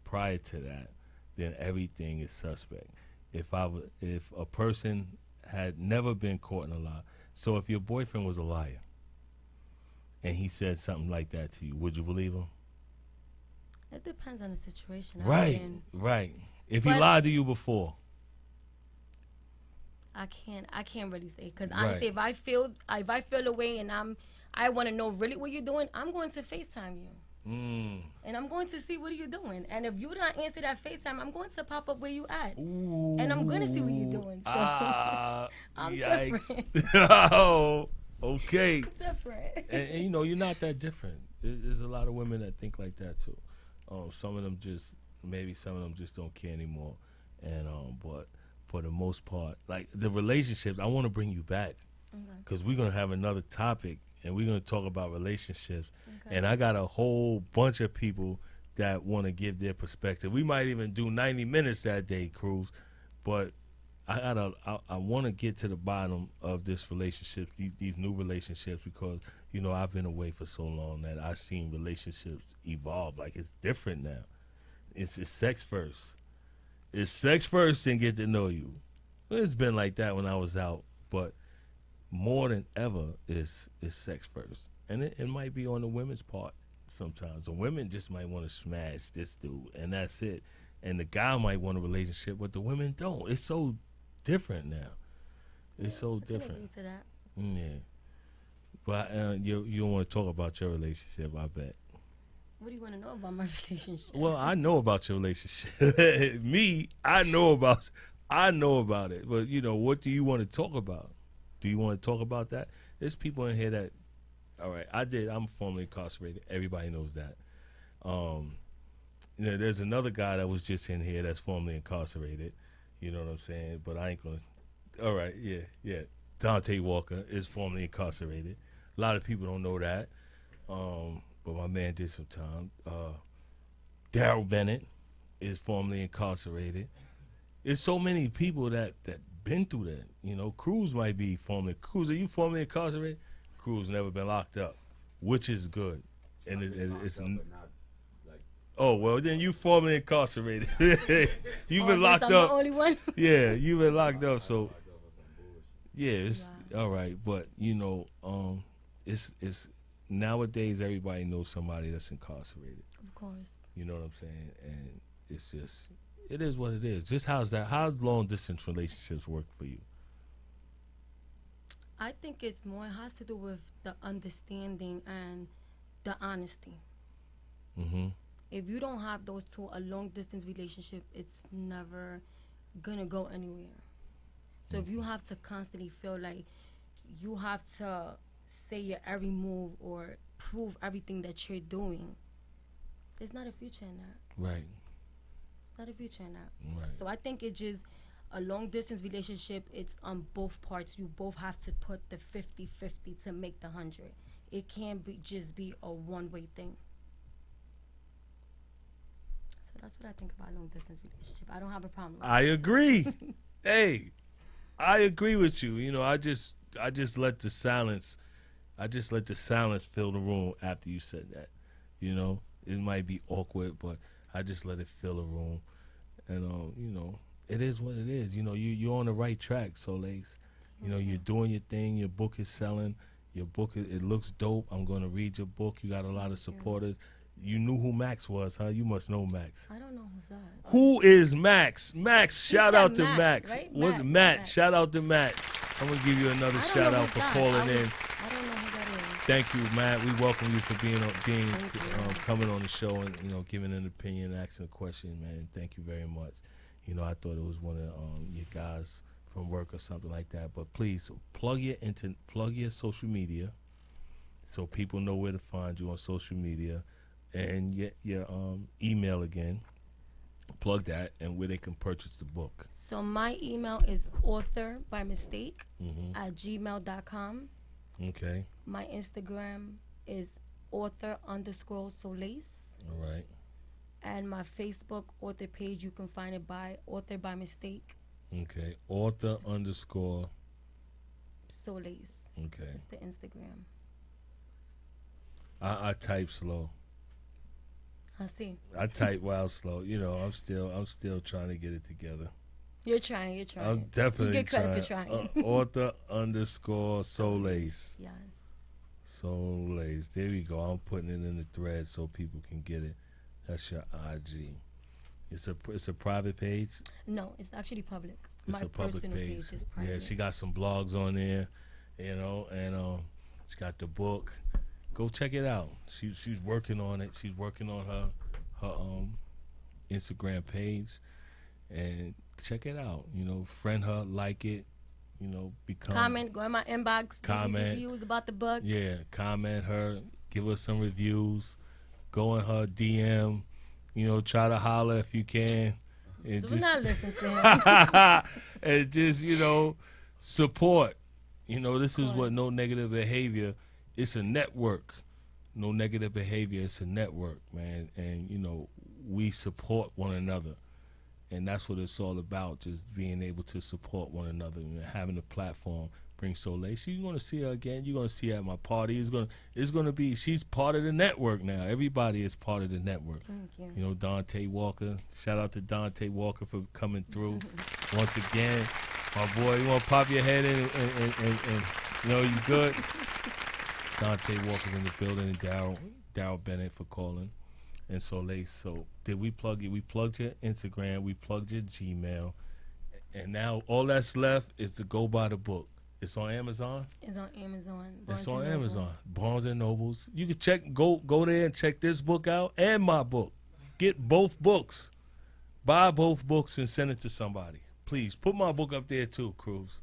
prior to that, then everything is suspect. If a person had never been caught in a lie, so if your boyfriend was a liar and he said something like that to you, would you believe him? It depends on the situation. Right. If he lied to you before, I can't really say, because honestly, if I feel away and I want to know really what you're doing, I'm going to FaceTime you. And I'm going to see what are you doing. And if you don't answer that FaceTime, I'm going to pop up where you at. Ooh, and I'm going to see what you're doing. So I'm different. Oh, okay. Different. And you're not that different. There's a lot of women that think like that too. Some of them just don't care anymore. And but for the most part, like the relationships, I want to bring you back because we're gonna have another topic and we're gonna talk about relationships. Okay. And I got a whole bunch of people that want to give their perspective. We might even do 90 minutes that day, Cruz. But I want to get to the bottom of this relationship, these new relationships, because I've been away for so long that I've seen relationships evolve. Like, it's different now. It's sex first, It's sex first and get to know you. It's been like that when I was out, but more than ever is sex first. And it might be on the women's part sometimes. The women just might want to smash this dude, and that's it. And the guy might want a relationship, but the women don't. It's so different now. It's so different. To that. Yeah. But you don't want to talk about your relationship, I bet. What do you want to know about my relationship? Well, I know about your relationship. Me, I know about it. But what do you want to talk about? Do you want to talk about that? There's people in here that, all right, I'm formerly incarcerated. Everybody knows that. There's another guy that was just in here that's formerly incarcerated. You know what I'm saying? But I ain't gonna. All right, yeah. Dante Walker is formerly incarcerated. A lot of people don't know that. But my man did some time. Daryl Bennett is formerly incarcerated. There's so many people that been through that. Cruz might be formerly. Cruz, are you formerly incarcerated? Cruz never been locked up, which is good. And it's. Oh, well, then you formerly incarcerated. You've been locked up. I'm the only one? Yeah, you've been locked up. So, yeah, it's all right. But, it's nowadays everybody knows somebody that's incarcerated. Of course. You know what I'm saying? And it's just, it is what it is. Just how's long distance relationships work for you? I think it has to do with the understanding and the honesty. Mm-hmm. If you don't have those two, a long distance relationship, it's never gonna go anywhere. So if you have to constantly feel like you have to say your every move or prove everything that you're doing, there's not a future in that. Right. It's not a future in that. Right. So I think it just, a long distance relationship, it's on both parts. You both have to put the 50-50 to make the 100. It can't just be a one-way thing. So that's what I think about long distance relationship. I don't have a problem with I agree. Hey, I agree with you. I just let the silence fill the room after you said that. It might be awkward, but I just let it fill the room. And it is what it is. You're on the right track, Soleil. You're doing your thing. Your book is selling. Your book, it looks dope. I'm going to read your book. You got a lot of supporters. You knew who Max was, huh? You must know Max. I don't know who's that. Who is Max? Max, shout out to Max. Right? Matt, shout out to Matt. I'm going to give you another shout out for calling in. I don't know who that is. Thank you, Matt. We welcome you for coming on the show and giving an opinion, asking a question, man. Thank you very much. I thought it was one of your guys from work or something like that. But please plug your social media so people know where to find you on social media, and your email again. Plug that and where they can purchase the book. So my email is author@gmail.com. Okay. My Instagram is author_Soleil. All right. And my Facebook author page, you can find it by author by mistake. Okay. Author_Soleil. Okay. It's the Instagram. I type slow. I see. I type wild slow. I'm still trying to get it together. You're trying. I'm definitely you get credit for trying. Author_Soleil. Yes. Soleil. There we go. I'm putting it in the thread so people can get it. That's your IG. It's a private page? No, it's actually public. It's My a public personal page. is private. Yeah, she got some blogs on there, and she got the book. Go check it out. She's working on it. She's working on her Instagram page, and check it out. Friend her, like it. Become comment. Go in my inbox. Comment reviews about the book. Yeah, comment her. Give her some reviews. Go in her DM. Try to holler if you can. And so we're not listening to him. And just support. This is what No Negative Behavior. It's a network. No Negative Behavior. It's a network, man. And we support one another. And that's what it's all about, just being able to support one another and having a platform bring Soleil. You're gonna see her again. You're gonna see her at my party. It's gonna be. She's part of the network now. Everybody is part of the network. Thank you. You know, Dante Walker. Shout out to Dante Walker for coming through once again. My boy, you wanna pop your head in and you know you good. Dante Walker's in the building, and Daryl Bennett for calling, and Soleil. So did we plug you? We plugged your Instagram. We plugged your Gmail. And now all that's left is to go buy the book. It's on Amazon. It's on Amazon. It's on Amazon. Barnes and Nobles. You can check. Go there and check this book out and my book. Get both books. Buy both books and send it to somebody. Please put my book up there too, Cruz.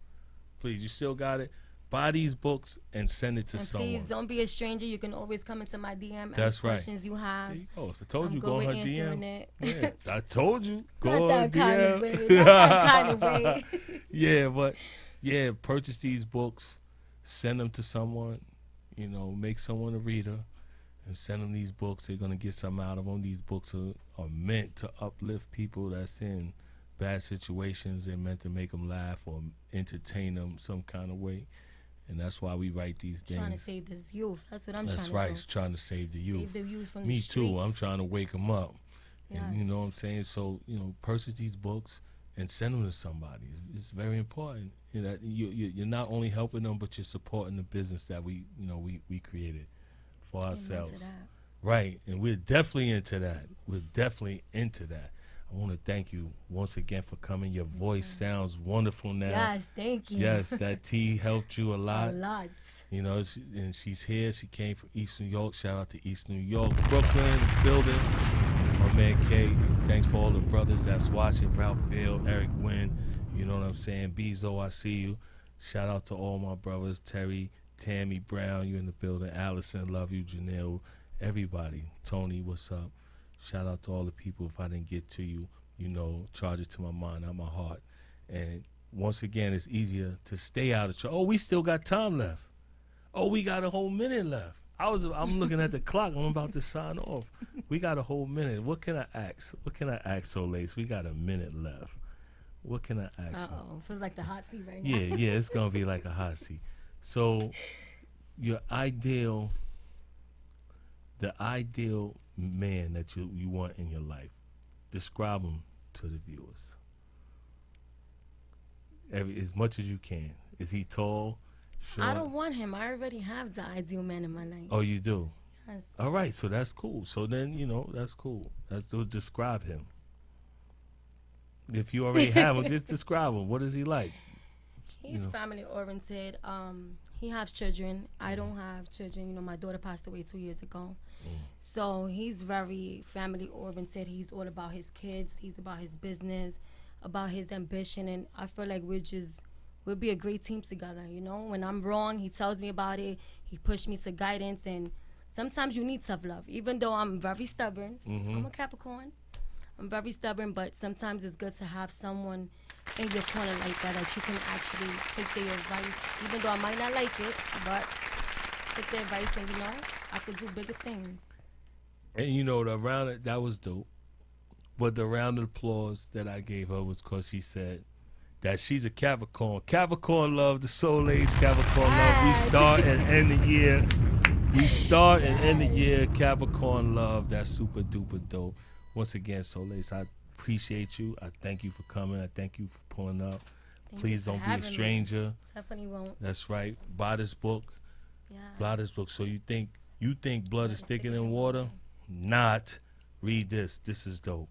Please, you still got it. Buy these books and send it to someone. Please don't be a stranger. You can always come into my DM. That's right. Questions you have. There you go. I told you, I'm go on good her with DM. it. Yeah, I told you, go Not on that kind of DM. way. Not that kind of way. Yeah, but yeah, purchase these books, send them to someone, you know, make someone a reader, and send them these books. They're gonna get something out of them. These books are meant to uplift people that's in bad situations. They're meant to make them laugh or entertain them some kind of way. And that's why we write these things. Trying to save this youth. That's what I'm That's trying to right. do. Trying to save the youth. Save the youth from Me the streets. too. I'm trying to wake them up. Yes. And you know what I'm saying? So, you know, purchase these books and send them to somebody. It's very important. You know, you're not only helping them, but you're supporting the business that we created for ourselves. Into that. Right. And we're definitely into that. We're definitely into that. I want to thank you once again for coming. Your voice sounds wonderful now. Yes, thank you. Yes, that tea helped you a lot. A lot. You know, and she's here. She came from East New York. Shout out to East New York. BROokLYN, building. My man K. Thanks for all the brothers that's watching. Ralph Field, Eric Wynn. You know what I'm saying? Bezo, I see you. Shout out to all my brothers. Terry, Tammy Brown, you in the building. Allison, love you. Janelle, everybody. Tony, what's up? Shout out to all the people. If I didn't get to you, you know, charge it to my mind, not my heart. And once again, it's easier to stay out of trouble. Oh, we still got time left. Oh, we got a whole minute left. I'm looking at the clock. I'm about to sign off. We got a whole minute. What can I ask? What can I ask, Soleil? We got a minute left. What can I ask? Uh-oh. Feels like the hot seat right now. Yeah, it's going to be like a hot seat. So the ideal man that you want in your life, describe him to the viewers. As much as you can. Is he tall? Short? I don't want him. I already have the ideal man in my life. Oh, you do? Yes. All right, so that's cool. So then, you know, that's cool. Describe him. If you already have him, just describe him. What is he like? He's family oriented. He has children. I don't have children. You know, my daughter passed away 2 years ago. So he's very family oriented. He's all about his kids. He's about his business, about his ambition. And I feel like we'll be a great team together. You know, when I'm wrong, he tells me about it. He pushed me to guidance. And sometimes you need tough love. Even though I'm very stubborn, I'm a Capricorn. I'm very stubborn, but sometimes it's good to have someone in your corner like that you can actually take their advice. Even though I might not like it, but take their advice and, you know, I could do bigger things. And, you know, that was dope. But the round of applause that I gave her was because she said that she's a Capricorn. Capricorn love, the Soleil's Capricorn love. We start and end the year. We start and end the year, Capricorn love. That's super duper dope. Once again, Soleil, I appreciate you. I thank you for coming. I thank you for pulling up. Please don't be a stranger. Me. Definitely won't. That's right. Buy this book. Yeah. Buy this book. So you think blood is thicker than water? Not. Read this. This is dope.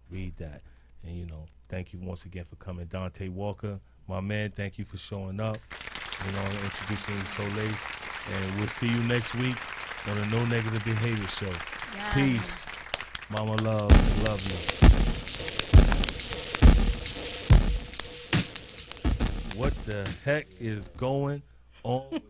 Read that. And, you know, thank you once again for coming. Dante Walker, my man, thank you for showing up. You know, introducing you to Soleil. And we'll see you next week on the No Negative Behavior Show. Yes. Peace. Mama love you. What the heck is going on?